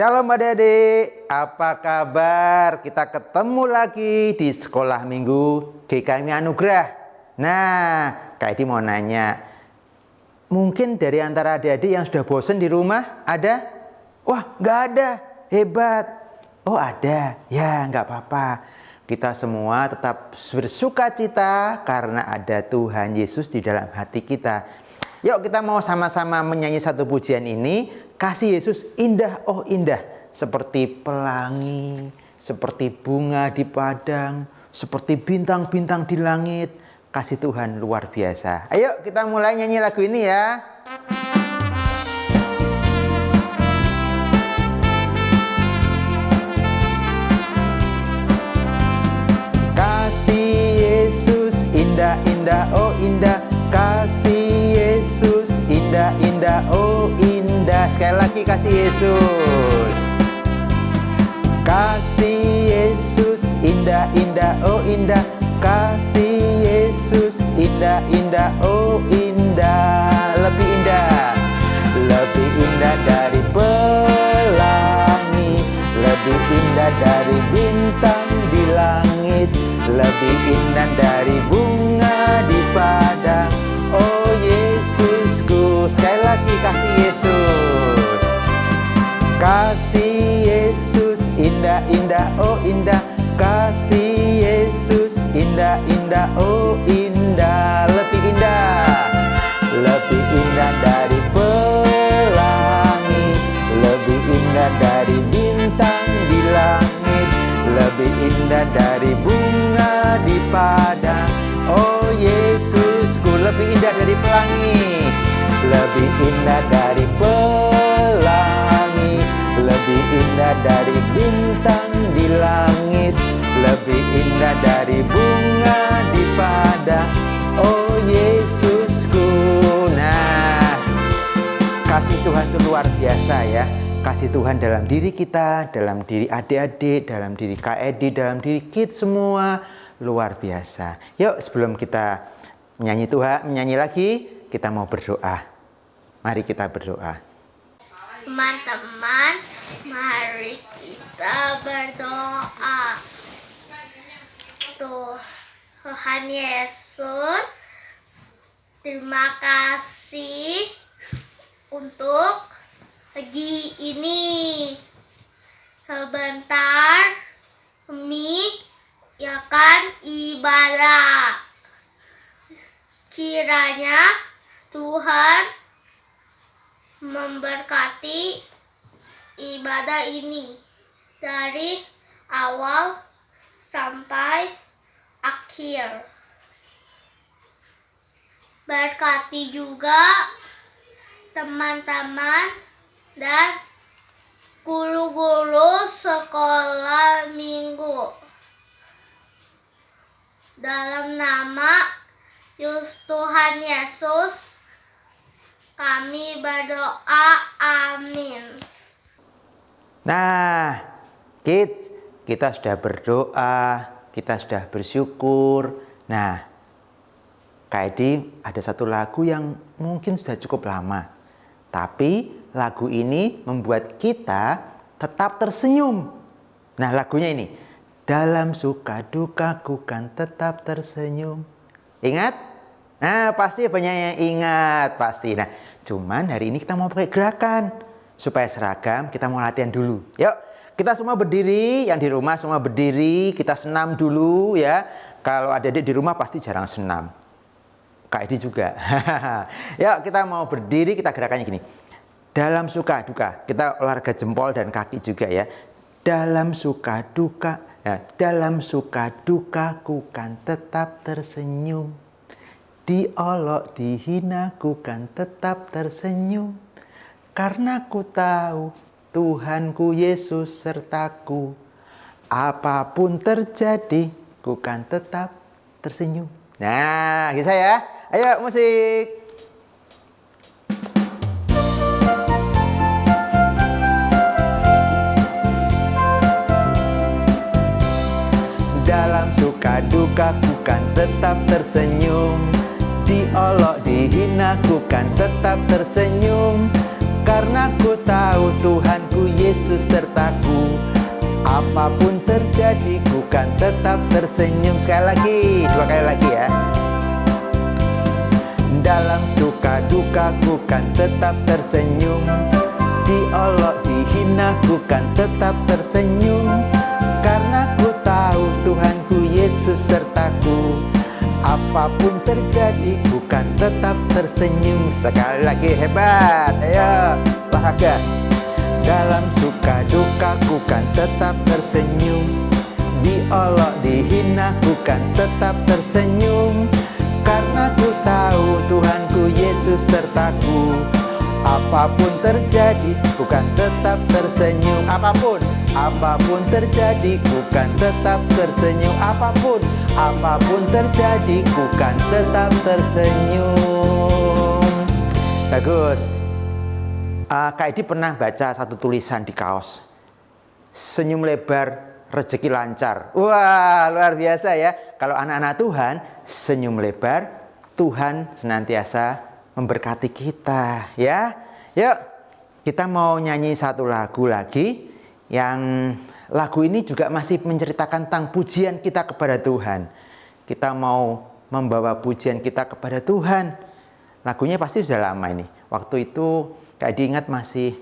Shalom adik-adik, apa kabar? Kita ketemu lagi di sekolah minggu GKMI Anugerah. Nah, Kak Edi mau nanya, mungkin dari antara adik-adik yang sudah bosan di rumah, ada? Wah, nggak ada, hebat. Oh ada, ya nggak apa-apa. Kita semua tetap bersuka cita karena ada Tuhan Yesus di dalam hati kita. Yuk kita mau sama-sama menyanyi satu pujian ini. Kasih Yesus indah, oh indah. Seperti pelangi, seperti bunga di padang, seperti bintang-bintang di langit. Kasih Tuhan luar biasa. Ayo kita mulai nyanyi lagu ini ya. Kasih Yesus indah, indah, oh indah. Kasih Yesus indah, indah, oh indah. Sekali lagi kasih Yesus. Kasih Yesus indah, indah, oh indah. Kasih Yesus indah, indah, oh indah. Lebih indah. Lebih indah dari pelangi, lebih indah dari bintang di langit, lebih indah dari bunga di padang. Oh Yesusku, sekali lagi kasih Yesus. Kasih Yesus indah, indah, oh indah. Kasih Yesus indah, indah, oh indah. Lebih indah. Lebih indah dari pelangi, lebih indah dari bintang di langit, lebih indah dari bunga di padang. Oh Yesusku, lebih indah dari pelangi, lebih indah dari pelangi, lebih indah dari bintang di langit, lebih indah dari bunga di padang. Oh Yesusku. Nah, kasih Tuhan itu luar biasa ya. Kasih Tuhan dalam diri kita, dalam diri adik-adik, dalam diri Kak Edi, dalam diri kita semua luar biasa. Yuk sebelum kita menyanyi lagi, kita mau berdoa. Mari kita berdoa. Teman-teman, mari kita berdoa. Tuhan Yesus, terima kasih untuk pagi ini. Sebentar kami akan ibadah. Kiranya Tuhan memberkati ibadah ini dari awal sampai akhir. Berkati juga teman-teman dan guru-guru sekolah minggu. Dalam nama Tuhan Yesus kami berdoa, amin. Nah, kids, kita sudah berdoa, kita sudah bersyukur. Nah, Kak Edi ada satu lagu yang mungkin sudah cukup lama, tapi lagu ini membuat kita tetap tersenyum. Nah, lagunya ini, dalam suka dukaku kan tetap tersenyum. Ingat? Nah, pasti banyak yang ingat, pasti. Nah, cuman hari ini kita mau pakai gerakan supaya seragam. Kita mau latihan dulu. Yuk, kita semua berdiri, yang di rumah semua berdiri, kita senam dulu ya. Kalau adik-adik di rumah pasti jarang senam. Kak Edi juga. Yuk, kita mau berdiri, kita gerakannya gini. Dalam suka duka, kita olahraga jempol dan kaki juga ya. Dalam suka duka, ya, dalam suka dukaku kan tetap tersenyum. Diolok, dihina, ku kan tetap tersenyum. Karena ku tahu Tuhanku Yesus sertaku. Apapun terjadi, ku kan tetap tersenyum. Nah, bisa ya. Ayo musik. Dalam suka duka ku kan tetap tersenyum. Diolok, dihina, ku kan tetap tersenyum. Karena ku tahu Tuhanku Yesus sertaku. Apapun terjadi, ku kan tetap tersenyum. Sekali lagi, 2 kali lagi ya. Dalam suka duka, ku kan tetap tersenyum. Diolok, dihina, ku kan tetap tersenyum. Karena ku tahu Tuhanku Yesus sertaku. Apapun terjadi, ku kan tetap tersenyum. Sekali lagi, hebat. Ayo, olahraga. Dalam suka duka, ku kan tetap tersenyum. Diolok, dihina, ku kan tetap tersenyum. Karena ku tahu Tuhanku Yesus sertaku. Apapun terjadi, ku kan tetap tersenyum. Apapun terjadi, ku kan tetap tersenyum. Apapun terjadi, ku kan tetap tersenyum. Bagus. Kak Edi pernah baca satu tulisan di kaos. Senyum lebar, rezeki lancar. Wah, luar biasa ya. Kalau anak-anak Tuhan, senyum lebar, Tuhan senantiasa memberkati kita ya. Yuk, kita mau nyanyi satu lagu lagi. Yang lagu ini juga masih menceritakan tentang pujian kita kepada Tuhan. Kita mau membawa pujian kita kepada Tuhan. Lagunya pasti sudah lama ini. Waktu itu Kak Edi ingat masih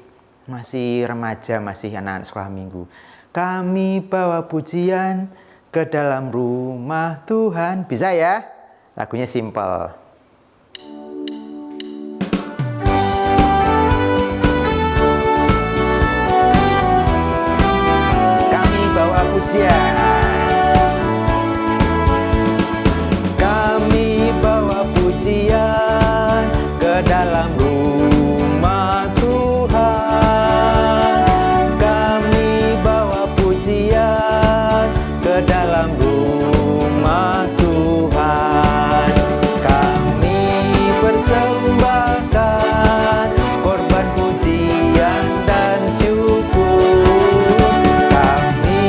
remaja, masih anak sekolah minggu. Kami bawa pujian ke dalam rumah Tuhan. Bisa ya? Lagunya simple. Kami bawa pujian. Kami bawa pujian ke dalam rumah Tuhan. Kami bawa pujian ke dalam rumah Tuhan. Kami persembahkan korban pujian dan syukur. Kami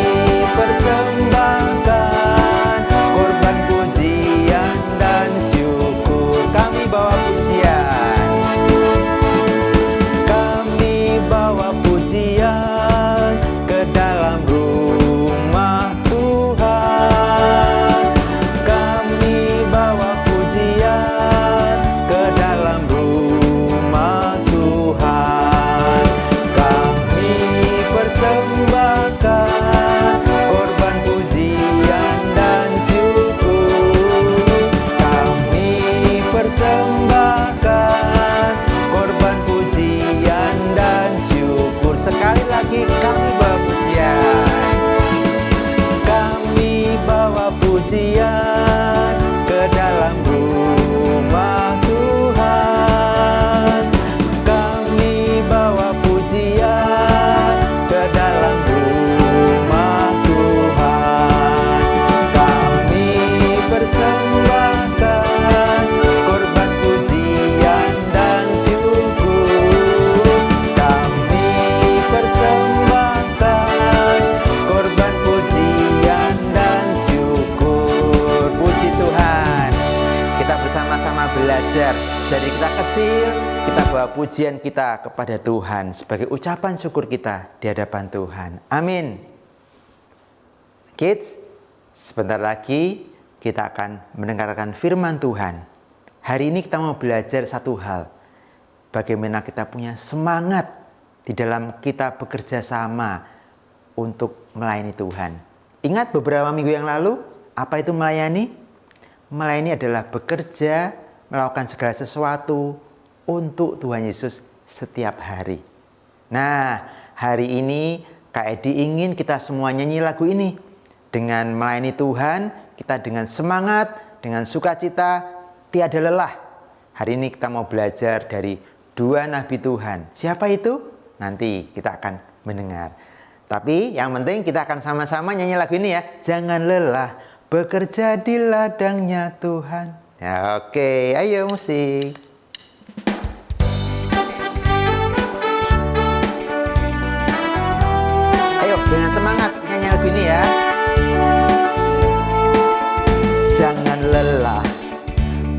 persembahkan korban pujian dan syukur. Kami bawa pujian. Kami bawa pujian ke dalam rumah Tuhan. Kami bawa pujian ke dalam rumah Tuhan. Kami persembahkan korban pujian dan syukur. Kami persembahkan korban pujian dan syukur. Sekali lagi, kami bawa pujian. Kami bawa pujian ke dalam rumah Tuhan. Kami bawa pujian ke dalam rumah Tuhan. Kami persembahkan korban pujian dan syukur. Kami persembahkan korban pujian dan syukur. Puji Tuhan. Kita bersama-sama belajar dari kita kecil, kita bawa pujian kita kepada Tuhan sebagai ucapan syukur kita di hadapan Tuhan. Amin. Kids, sebentar lagi kita akan mendengarkan firman Tuhan. Hari ini kita mau belajar satu hal. Bagaimana kita punya semangat di dalam kita bekerja sama untuk melayani Tuhan. Ingat beberapa minggu yang lalu, apa itu melayani? Melayani adalah bekerja, melakukan segala sesuatu untuk Tuhan Yesus setiap hari. Nah, hari ini Kak Edi ingin kita semua nyanyi lagu ini. Dengan melayani Tuhan, kita dengan semangat, dengan sukacita, tiada lelah. Hari ini kita mau belajar dari 2 nabi Tuhan. Siapa itu? Nanti kita akan mendengar. Tapi yang penting kita akan sama-sama nyanyi lagu ini ya. Jangan lelah bekerja di ladangnya Tuhan. Ya, oke, ayo musik. Ayo dengan semangat nyanyi lagu ini ya. Jangan lelah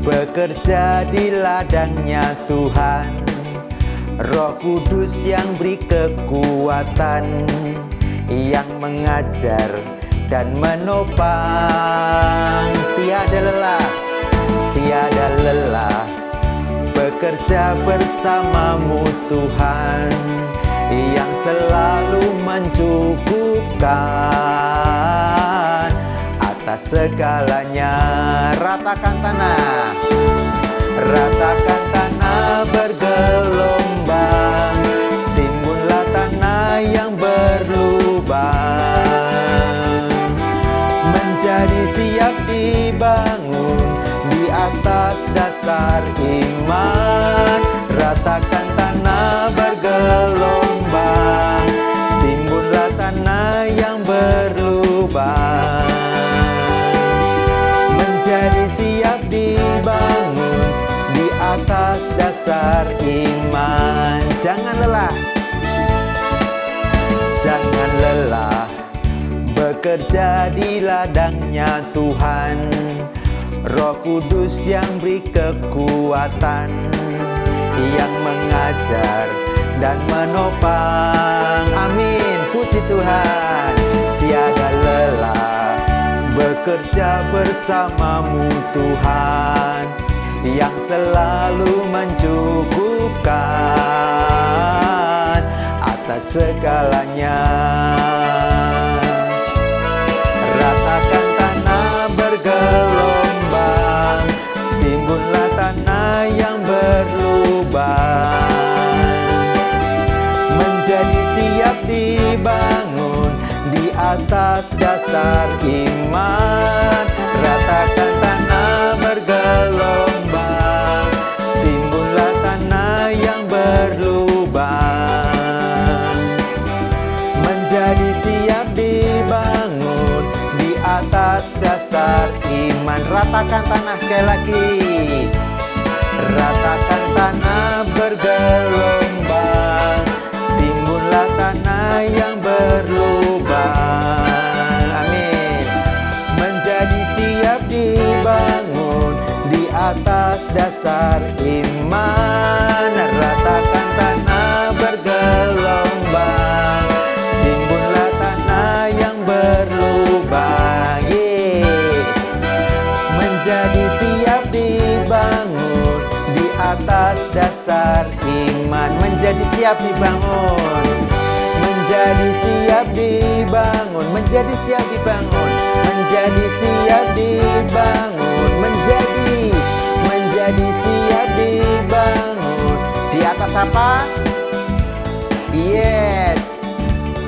bekerja di ladangnya Tuhan. Roh Kudus yang beri kekuatan, yang mengajar dan menopang. Tiada lelah bekerja bersamamu Tuhan, yang selalu mencukupkan atas segalanya. Ratakan tanah bergelombang, timbunlah tanah yang berlubang, menjadi siap dibangun di atas dasar iman. Ratakan tanah bergelombang, timbunlah tanah yang berlubang, menjadi siap dibangun di atas dasar iman. Jangan lelah bekerja di ladangnya Tuhan. Roh Kudus yang beri kekuatan, yang mengajar dan menopang. Amin, puji Tuhan. Tiada lelah bekerja bersamamu Tuhan, yang selalu mencukupkan atas segalanya. Ratakan tanah bergelombang, timbunlah tanah yang berlubang, menjadi siap dibangun di atas dasar iman. Ratakan tanah bergelombang, timbunlah tanah yang berlubang, menjadi siap dibangun di atas dasar iman. Ratakan tanah sekali lagi. Ratakan tanah bergelombang, timbunlah tanah yang berlubang. Amin. Menjadi siap dibangun di atas dasar iman. Ratakan tanah bergelombang, timbunlah tanah yang berlubang. Menjadi siap dibangun di atas dasar iman. Menjadi siap dibangun, menjadi siap dibangun, menjadi siap dibangun, menjadi siap dibangun, menjadi siap dibangun. Di atas apa? Yes,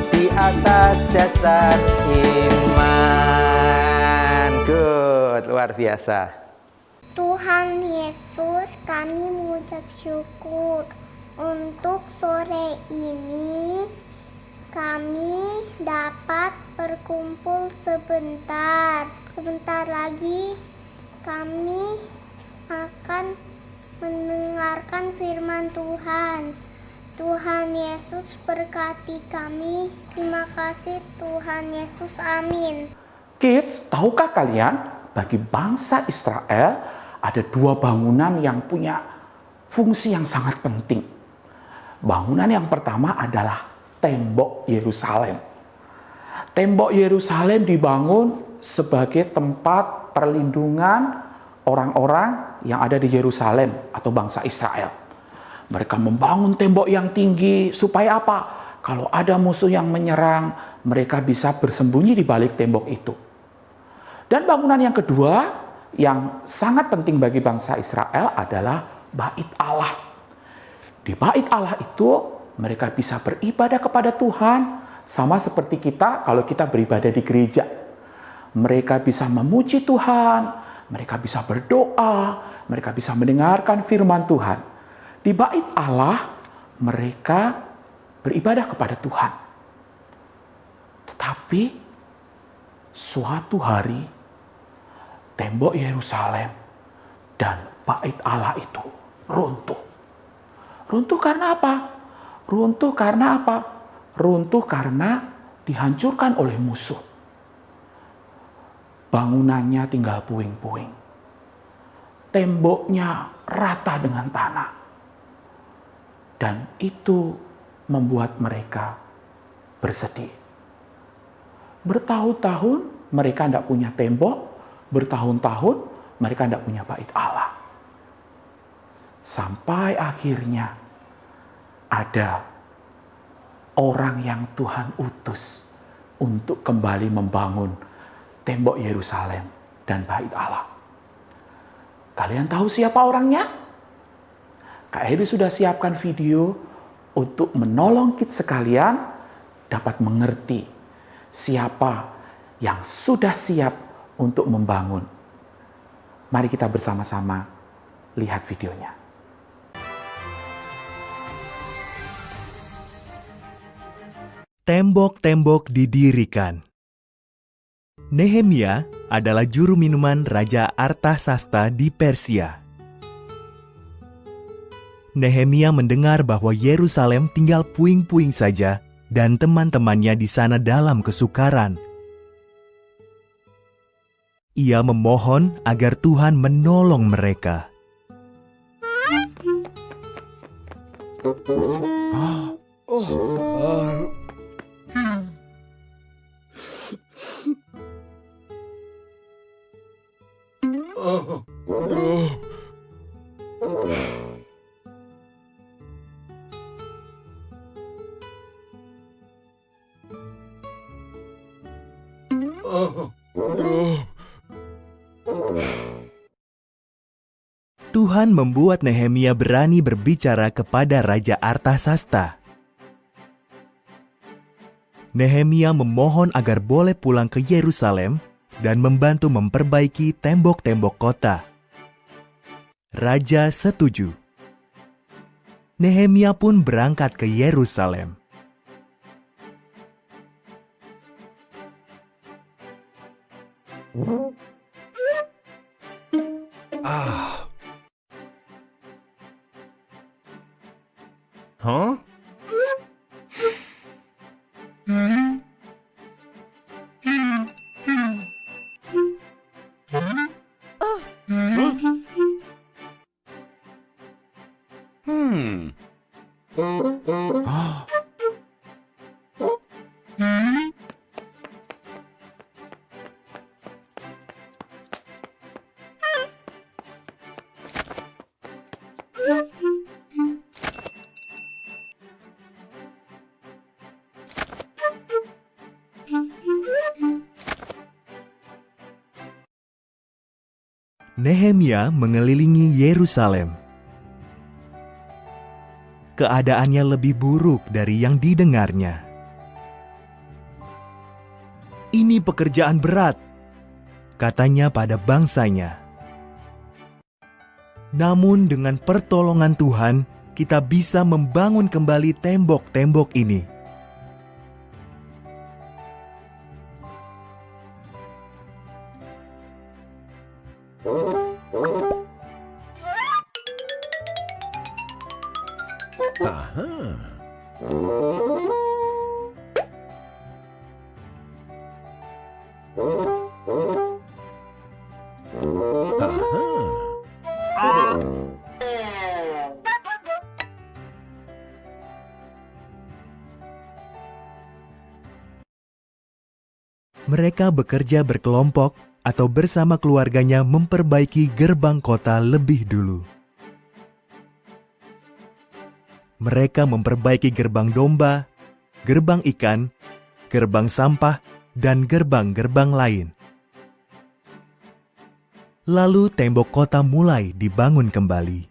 di atas dasar iman. Good, luar biasa. Tuhan Yesus, kami mengucap syukur untuk sore ini kami dapat berkumpul sebentar. Sebentar lagi kami akan mendengarkan firman Tuhan. Tuhan Yesus berkati kami. Terima kasih Tuhan Yesus. Amin. Kids, tahukah kalian bagi bangsa Israel ada dua bangunan yang punya fungsi yang sangat penting. Bangunan yang pertama adalah tembok Yerusalem. Tembok Yerusalem dibangun sebagai tempat perlindungan orang-orang yang ada di Yerusalem atau bangsa Israel. Mereka membangun tembok yang tinggi supaya apa? Kalau ada musuh yang menyerang, mereka bisa bersembunyi di balik tembok itu. Dan bangunan yang kedua yang sangat penting bagi bangsa Israel adalah Bait Allah. Di Bait Allah itu mereka bisa beribadah kepada Tuhan sama seperti kita kalau kita beribadah di gereja. Mereka bisa memuji Tuhan, mereka bisa berdoa, mereka bisa mendengarkan firman Tuhan. Di Bait Allah mereka beribadah kepada Tuhan. Tetapi suatu hari tembok Yerusalem dan Bait Allah itu runtuh. Runtuh karena apa? Runtuh karena apa? Runtuh karena dihancurkan oleh musuh. Bangunannya tinggal puing-puing. Temboknya rata dengan tanah. Dan itu membuat mereka bersedih. Bertahun-tahun mereka tidak punya tembok, bertahun-tahun mereka tidak punya bait Allah. Sampai akhirnya ada orang yang Tuhan utus untuk kembali membangun tembok Yerusalem dan bait Allah. Kalian tahu siapa orangnya? Kak Heri sudah siapkan video untuk menolong kita sekalian dapat mengerti siapa yang sudah siap untuk membangun. Mari kita bersama-sama lihat videonya. Tembok-tembok didirikan. Nehemia adalah juru minuman Raja Artasasta di Persia. Nehemia mendengar bahwa Yerusalem tinggal puing-puing saja dan teman-temannya di sana dalam kesukaran. Ia memohon agar Tuhan menolong mereka. Tuhan membuat Nehemia berani berbicara kepada Raja Artasasta. Nehemia memohon agar boleh pulang ke Yerusalem dan membantu memperbaiki tembok-tembok kota. Raja setuju. Nehemia pun berangkat ke Yerusalem. Nehemia mengelilingi Yerusalem. Keadaannya lebih buruk dari yang didengarnya. "Ini pekerjaan berat," katanya pada bangsanya. "Namun dengan pertolongan Tuhan, kita bisa membangun kembali tembok-tembok ini." Mereka bekerja berkelompok atau bersama keluarganya memperbaiki gerbang kota lebih dulu. Mereka memperbaiki gerbang domba, gerbang ikan, gerbang sampah, dan gerbang-gerbang lain. Lalu tembok kota mulai dibangun kembali.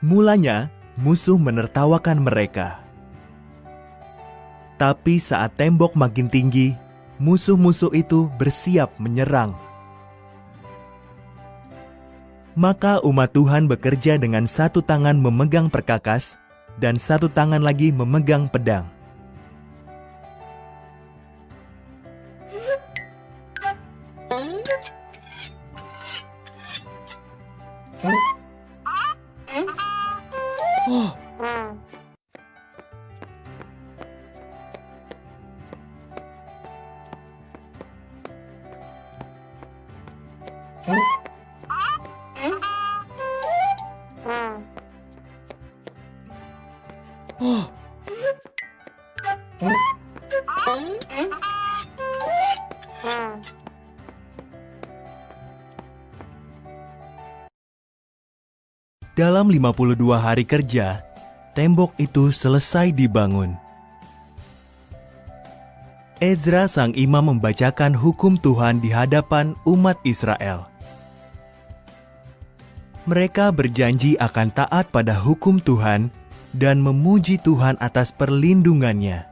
Mulanya, musuh menertawakan mereka. Tapi saat tembok makin tinggi, musuh-musuh itu bersiap menyerang. Maka umat Tuhan bekerja dengan satu tangan memegang perkakas dan satu tangan lagi memegang pedang. Dalam 52 hari kerja, tembok itu selesai dibangun. Ezra sang imam membacakan hukum Tuhan di hadapan umat Israel. Mereka berjanji akan taat pada hukum Tuhan dan memuji Tuhan atas perlindungannya.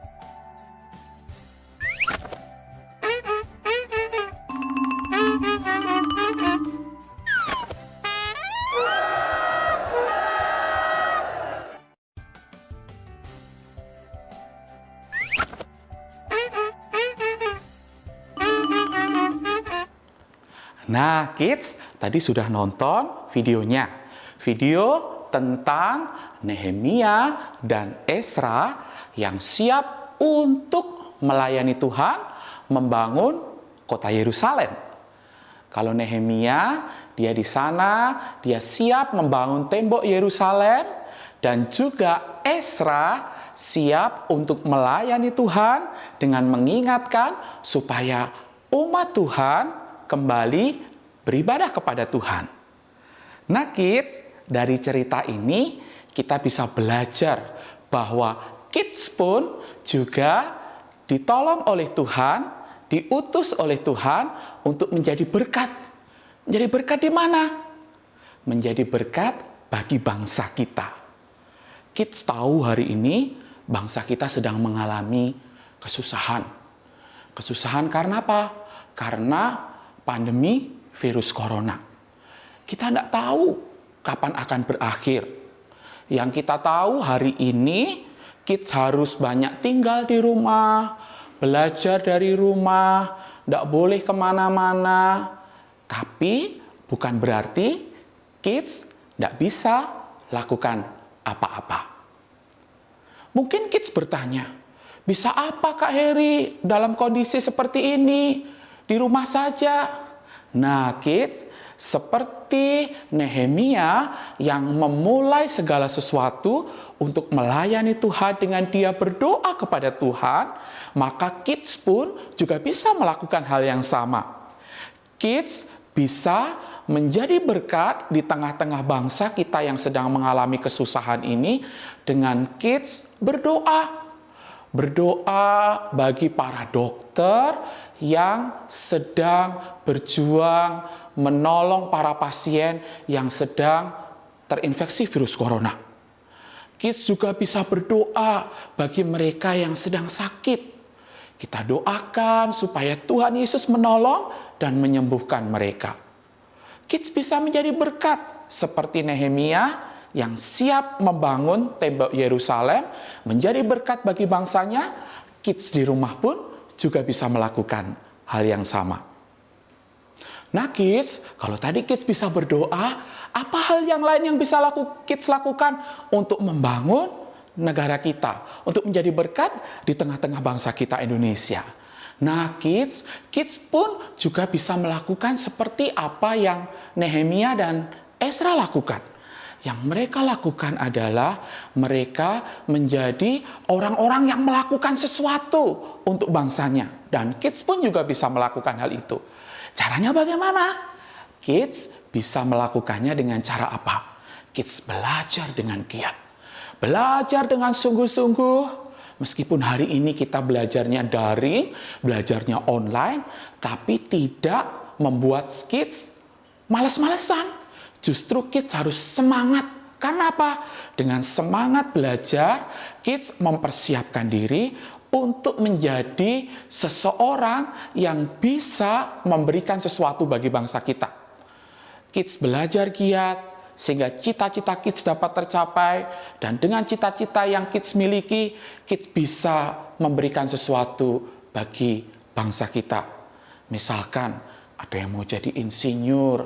Nah, kids, tadi sudah nonton videonya. Video tentang Nehemia dan Ezra yang siap untuk melayani Tuhan, membangun kota Yerusalem. Kalau Nehemia, dia di sana, dia siap membangun tembok Yerusalem, dan juga Ezra siap untuk melayani Tuhan dengan mengingatkan supaya umat Tuhan kembali beribadah kepada Tuhan. Nah, kids, dari cerita ini kita bisa belajar bahwa kids pun juga ditolong oleh Tuhan, diutus oleh Tuhan untuk menjadi berkat. Menjadi berkat di mana? Menjadi berkat bagi bangsa kita. Kids tahu hari ini bangsa kita sedang mengalami kesusahan. Kesusahan karena apa? Karena pandemi virus corona. Kita tidak tahu kapan akan berakhir. Yang kita tahu hari ini, kids harus banyak tinggal di rumah, belajar dari rumah, tidak boleh kemana-mana. Tapi bukan berarti kids tidak bisa lakukan apa-apa. Mungkin kids bertanya, bisa apa Kak Heri dalam kondisi seperti ini? Di rumah saja. Nah, kids, seperti Nehemia yang memulai segala sesuatu untuk melayani Tuhan dengan dia berdoa kepada Tuhan, maka kids pun juga bisa melakukan hal yang sama. Kids bisa menjadi berkat di tengah-tengah bangsa kita yang sedang mengalami kesusahan ini dengan kids berdoa. Berdoa bagi para dokter yang sedang berjuang menolong para pasien yang sedang terinfeksi virus corona. Kids juga bisa berdoa bagi mereka yang sedang sakit. Kita doakan supaya Tuhan Yesus menolong dan menyembuhkan mereka. Kids bisa menjadi berkat seperti Nehemia yang siap membangun tembok Yerusalem, menjadi berkat bagi bangsanya. Kids di rumah pun juga bisa melakukan hal yang sama. Nah, kids, kalau tadi kids bisa berdoa, apa hal yang lain yang bisa kids lakukan untuk membangun negara kita, untuk menjadi berkat di tengah-tengah bangsa kita Indonesia? Nah, kids pun juga bisa melakukan seperti apa yang Nehemia dan Ezra lakukan. Yang mereka lakukan adalah mereka menjadi orang-orang yang melakukan sesuatu untuk bangsanya. Dan kids pun juga bisa melakukan hal itu. Caranya bagaimana? Kids bisa melakukannya dengan cara apa? Kids belajar dengan giat. Belajar dengan sungguh-sungguh. Meskipun hari ini kita belajarnya daring, belajarnya online, tapi tidak membuat kids malas-malasan. Justru kids harus semangat Karena apa? Dengan semangat belajar, kids mempersiapkan diri untuk menjadi seseorang yang bisa memberikan sesuatu bagi bangsa kita. Kids belajar giat, sehingga cita-cita kids dapat tercapai, dan dengan cita-cita yang kids miliki, kids bisa memberikan sesuatu bagi bangsa kita. Misalkan, ada yang mau jadi insinyur,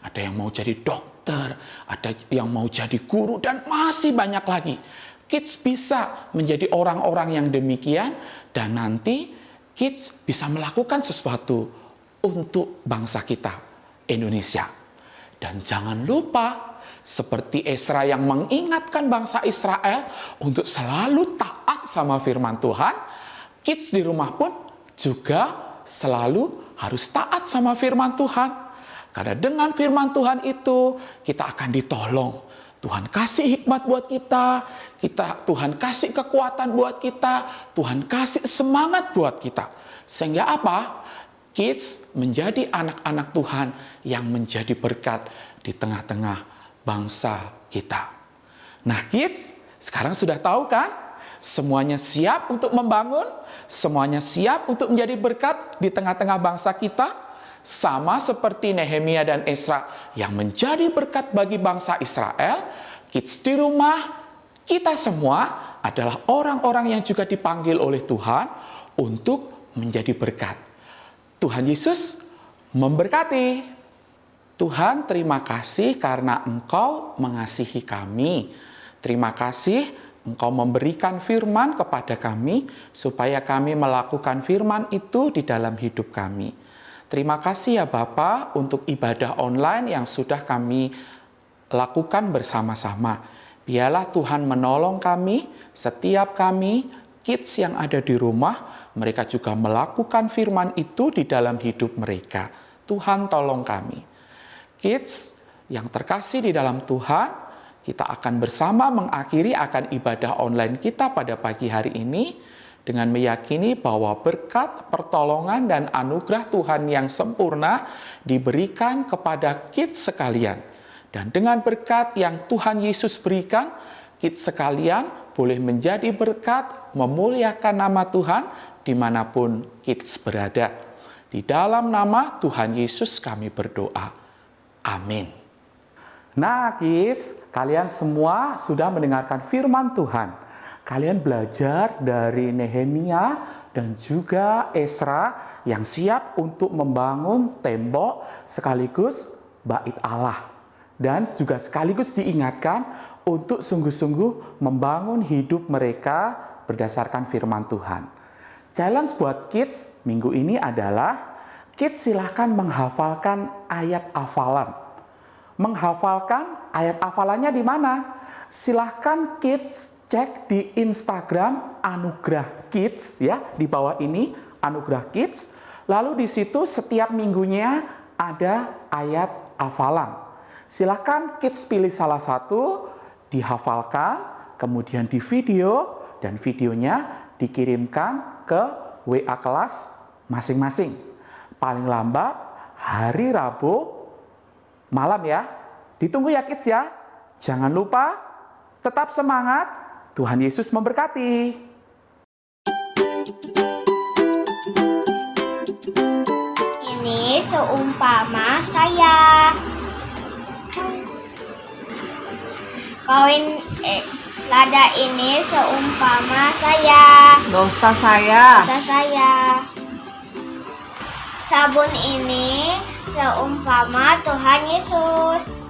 ada yang mau jadi dokter, ada yang mau jadi guru, dan masih banyak lagi. Kids bisa menjadi orang-orang yang demikian, dan nanti kids bisa melakukan sesuatu untuk bangsa kita, Indonesia. Dan jangan lupa, seperti Ezra yang mengingatkan bangsa Israel untuk selalu taat sama firman Tuhan, kids di rumah pun juga selalu harus taat sama firman Tuhan. Karena dengan firman Tuhan itu, kita akan ditolong. Tuhan kasih hikmat buat kita, Tuhan kasih kekuatan buat kita, Tuhan kasih semangat buat kita. Sehingga apa? Kids menjadi anak-anak Tuhan yang menjadi berkat di tengah-tengah bangsa kita. Nah kids, sekarang sudah tahu kan? Semuanya siap untuk membangun, semuanya siap untuk menjadi berkat di tengah-tengah bangsa kita. Sama seperti Nehemia dan Ezra yang menjadi berkat bagi bangsa Israel, kids di rumah, kita semua adalah orang-orang yang juga dipanggil oleh Tuhan untuk menjadi berkat. Tuhan Yesus memberkati. Tuhan, terima kasih karena Engkau mengasihi kami. Terima kasih Engkau memberikan firman kepada kami supaya kami melakukan firman itu di dalam hidup kami. Terima kasih ya Bapa untuk ibadah online yang sudah kami lakukan bersama-sama. Biarlah Tuhan menolong kami, setiap kami, kids yang ada di rumah, mereka juga melakukan firman itu di dalam hidup mereka. Tuhan tolong kami. Kids yang terkasih di dalam Tuhan, kita akan bersama mengakhiri akan ibadah online kita pada pagi hari ini dengan meyakini bahwa berkat, pertolongan, dan anugerah Tuhan yang sempurna diberikan kepada kids sekalian. Dan dengan berkat yang Tuhan Yesus berikan, kids sekalian boleh menjadi berkat memuliakan nama Tuhan dimanapun kids berada. Di dalam nama Tuhan Yesus kami berdoa. Amin. Nah kids, kalian semua sudah mendengarkan firman Tuhan. Kalian belajar dari Nehemia dan juga Ezra yang siap untuk membangun tembok sekaligus bait Allah. Dan juga sekaligus diingatkan untuk sungguh-sungguh membangun hidup mereka berdasarkan firman Tuhan. Challenge buat kids minggu ini adalah kids silahkan menghafalkan ayat hafalan. Menghafalkan ayat hafalannya di mana? Silahkan kids cek di Instagram Anugerah Kids ya, di bawah ini Anugerah Kids. Lalu di situ setiap minggunya ada ayat hafalan. Silakan kids pilih salah satu, dihafalkan, kemudian di video, dan videonya dikirimkan ke WA kelas masing-masing. Paling lambat hari Rabu malam ya. Ditunggu ya kids ya. Jangan lupa, tetap semangat. Tuhan Yesus memberkati. Ini seumpama saya. Lada ini seumpama saya. Dosa saya. Dosa saya. Sabun ini seumpama Tuhan Yesus.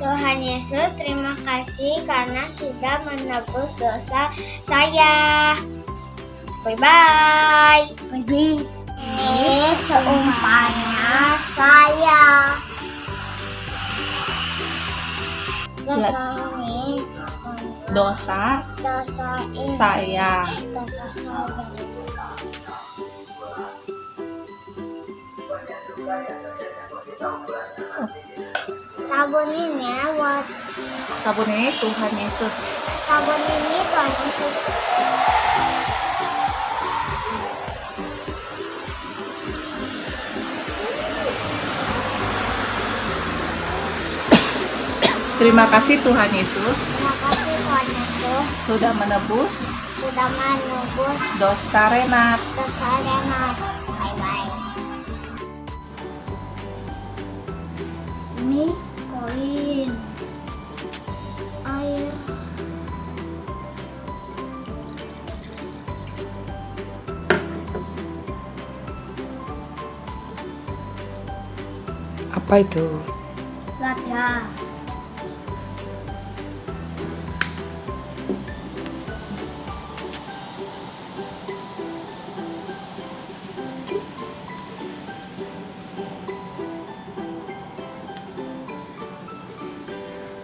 Tuhan Yesus, terima kasih karena sudah menebus dosa saya. Bye-bye. Bye-bye. Ini seumpama saya. Dosa ini. Dosa ini. saya. Dosa saya. Sabun ini Sabun ini Tuhan Yesus. Sabun ini Tuhan Yesus. Terima kasih Tuhan Yesus Terima kasih Tuhan Yesus sudah menebus sudah menebus dosa Renat. dosa Renat. Bye-bye. Ini koin. Air. Apa itu? Lada.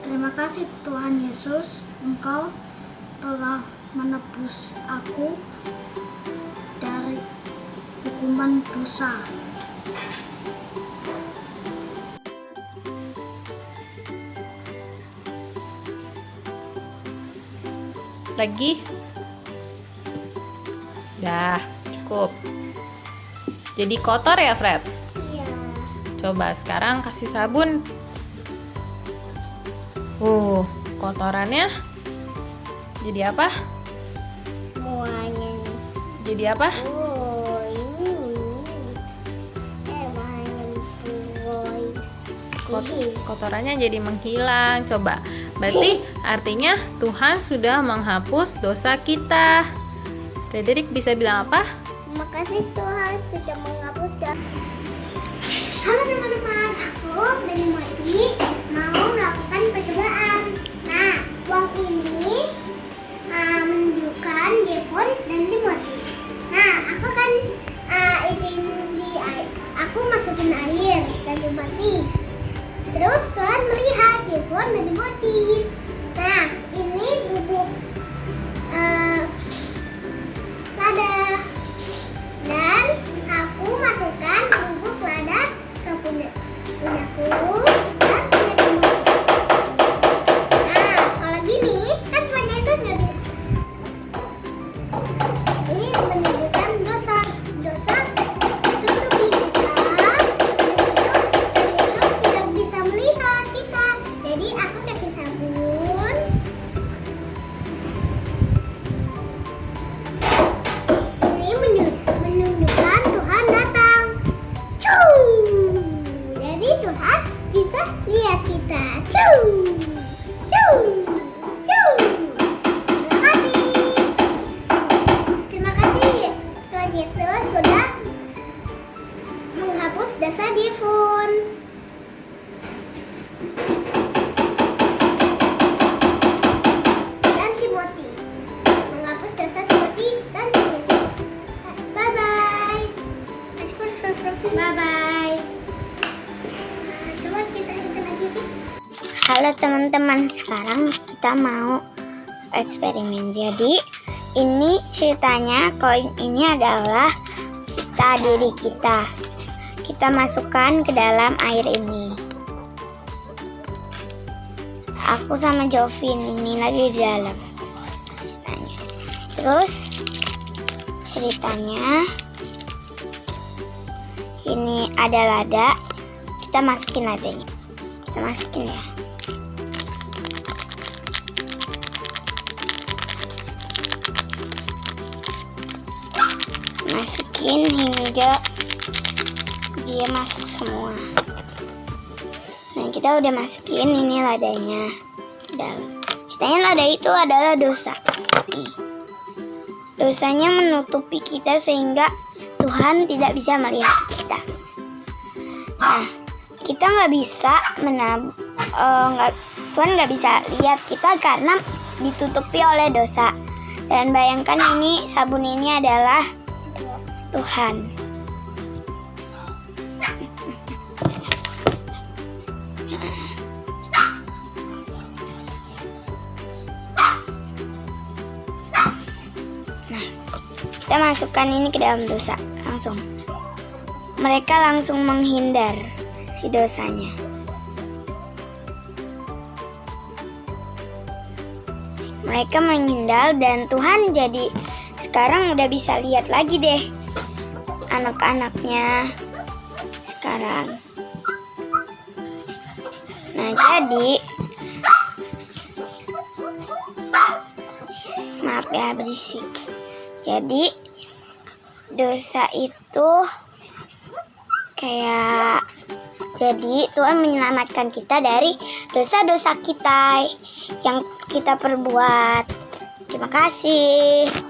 Terima kasih Tuhan Yesus, Engkau telah menebus aku dari hukuman dosa. Lagi? Dah, cukup. Jadi kotor ya, Fred? Iya. Coba sekarang kasih sabun. Kotorannya jadi apa? Semuanya. Jadi apa? Oh, ini. Banyak boy. Kotorannya jadi menghilang. Coba. Berarti artinya Tuhan sudah menghapus dosa kita. Frederick bisa bilang apa? Terima kasih Tuhan sudah menghapus dosa. Halo teman-teman, aku dan Moti mau melakukan percobaan. Nah, uang ini menunjukkan Devon dan Timothy. Nah, aku kan aku masukin air dan Timothy. Terus Tuhan melihat Devon dan Timothy. Nah, ini bubuk lada. Dan aku masukkan bubuk lada ke punyaku dan punya Timothy. Nah, kalau gini kan punya itu nggak bisa. Ini menunjukkan dosa tutupi kita. Itu Yesus tidak bisa melihat kita. Jadi aku kasih sabun. Ini menunjukkan Tuhan datang. Cuu. Jadi Tuhan bisa lihat kita. Cuu. Cuu. Cuu. Terima kasih. Terima kasih Tuhan Yesus sudah menghapus dosa Devon. Dan Timothy. Menghapus dosa Timothy dan Timothy. Bye bye. Bye bye. Coba kita lagi. Halo teman-teman, sekarang kita mau eksperimen. Jadi ini ceritanya, koin ini adalah diri kita. Kita masukkan ke dalam air ini. Aku sama Jovin ini lagi di dalam ceritanya. Terus ceritanya ini ada lada. Kita masukin ladanya. Kita masukin ya. Masukin hingga dia masuk semua. Nah, kita udah masukin ini ladanya dalam. Ceritanya lada itu adalah dosa. Nih. Dosanya menutupi kita sehingga Tuhan tidak bisa melihat kita. Nah, kita nggak bisa Tuhan nggak bisa lihat kita karena ditutupi oleh dosa. Dan bayangkan ini sabun ini adalah Tuhan. Nah, kita masukkan ini ke dalam dosa langsung. Mereka langsung menghindar si dosanya. Mereka menghindar dan Tuhan jadi sekarang udah bisa lihat lagi deh anak-anaknya sekarang. Nah, jadi ya berisik. Jadi dosa itu jadi Tuhan menyelamatkan kita dari dosa-dosa kita yang kita perbuat. Terima kasih.